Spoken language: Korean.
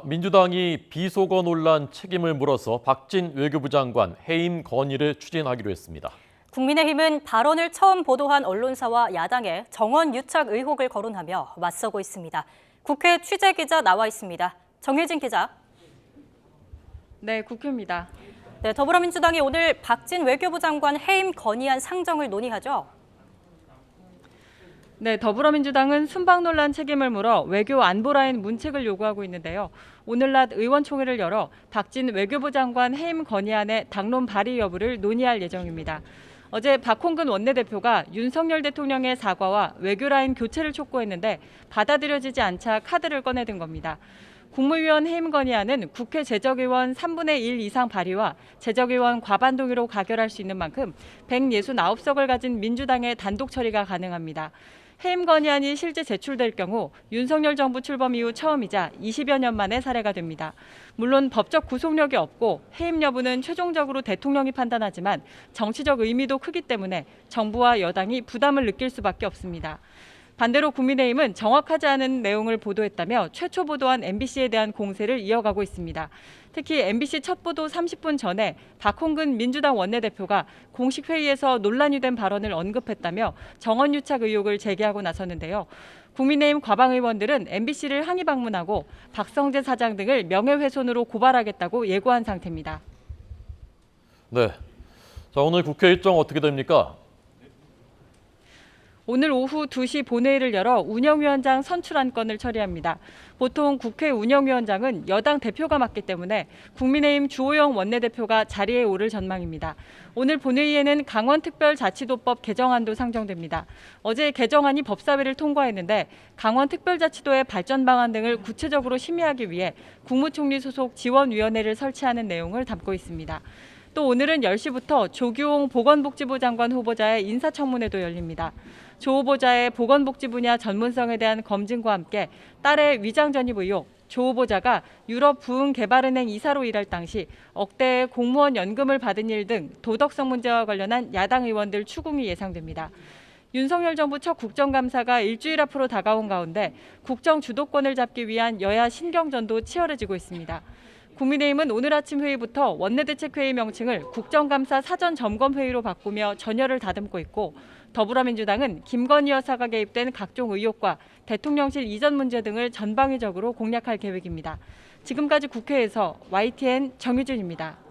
민주당이 비속어 논란 책임을 물어서 박진 외교부 장관 해임 건의를 추진하기로 했습니다. 국민의힘은 발언을 처음 보도한 언론사와 야당의 정원 유착 의혹을 거론하며 맞서고 있습니다. 국회 취재기자 나와 있습니다. 정혜진 기자. 네, 국회입니다. 네, 더불어민주당이 오늘 박진 외교부 장관 해임 건의안 상정을 논의하죠. 네, 더불어민주당은 순방 논란 책임을 물어 외교 안보라인 문책을 요구하고 있는데요. 오늘 낮 의원총회를 열어 박진 외교부 장관 해임 건의안의 당론 발의 여부를 논의할 예정입니다. 어제 박홍근 원내대표가 윤석열 대통령의 사과와 외교라인 교체를 촉구했는데 받아들여지지 않자 카드를 꺼내든 겁니다. 국무위원 해임 건의안은 국회 재적의원 3분의 1 이상 발의와 재적의원 과반 동의로 가결할 수 있는 만큼 169석을 가진 민주당의 단독 처리가 가능합니다. 해임 건의안이 실제 제출될 경우 윤석열 정부 출범 이후 처음이자 20여 년 만의 사례가 됩니다. 물론 법적 구속력이 없고 해임 여부는 최종적으로 대통령이 판단하지만 정치적 의미도 크기 때문에 정부와 여당이 부담을 느낄 수밖에 없습니다. 반대로 국민의힘은 정확하지 않은 내용을 보도했다며 최초 보도한 MBC에 대한 공세를 이어가고 있습니다. 특히 MBC 첫 보도 30분 전에 박홍근 민주당 원내대표가 공식 회의에서 논란이 된 발언을 언급했다며 정원 유착 의혹을 제기하고 나섰는데요. 국민의힘 과방 의원들은 MBC를 항의 방문하고 박성재 사장 등을 명예훼손으로 고발하겠다고 예고한 상태입니다. 네, 자 오늘 국회 일정 어떻게 됩니까? 오늘 오후 2시 본회의를 열어 운영위원장 선출안 건을 처리합니다. 보통 국회 운영위원장은 여당 대표가 맡기 때문에 국민의힘 주호영 원내대표가 자리에 오를 전망입니다. 오늘 본회의에는 강원특별자치도법 개정안도 상정됩니다. 어제 개정안이 법사위를 통과했는데 강원특별자치도의 발전 방안 등을 구체적으로 심의하기 위해 국무총리 소속 지원위원회를 설치하는 내용을 담고 있습니다. 또 오늘은 10시부터 조규홍 보건복지부 장관 후보자의 인사청문회도 열립니다. 조 후보자의 보건복지 분야 전문성에 대한 검증과 함께 딸의 위장 전입 의혹, 조 후보자가 유럽 부흥개발은행 이사로 일할 당시 억대의 공무원 연금을 받은 일 등 도덕성 문제와 관련한 야당 의원들 추궁이 예상됩니다. 윤석열 정부 첫 국정감사가 일주일 앞으로 다가온 가운데 국정 주도권을 잡기 위한 여야 신경전도 치열해지고 있습니다. 국민의힘은 오늘 아침 회의부터 원내대책회의 명칭을 국정감사 사전점검회의로 바꾸며 전열을 다듬고 있고 더불어민주당은 김건희 여사가 개입된 각종 의혹과 대통령실 이전 문제 등을 전방위적으로 공략할 계획입니다. 지금까지 국회에서 YTN 정유진입니다.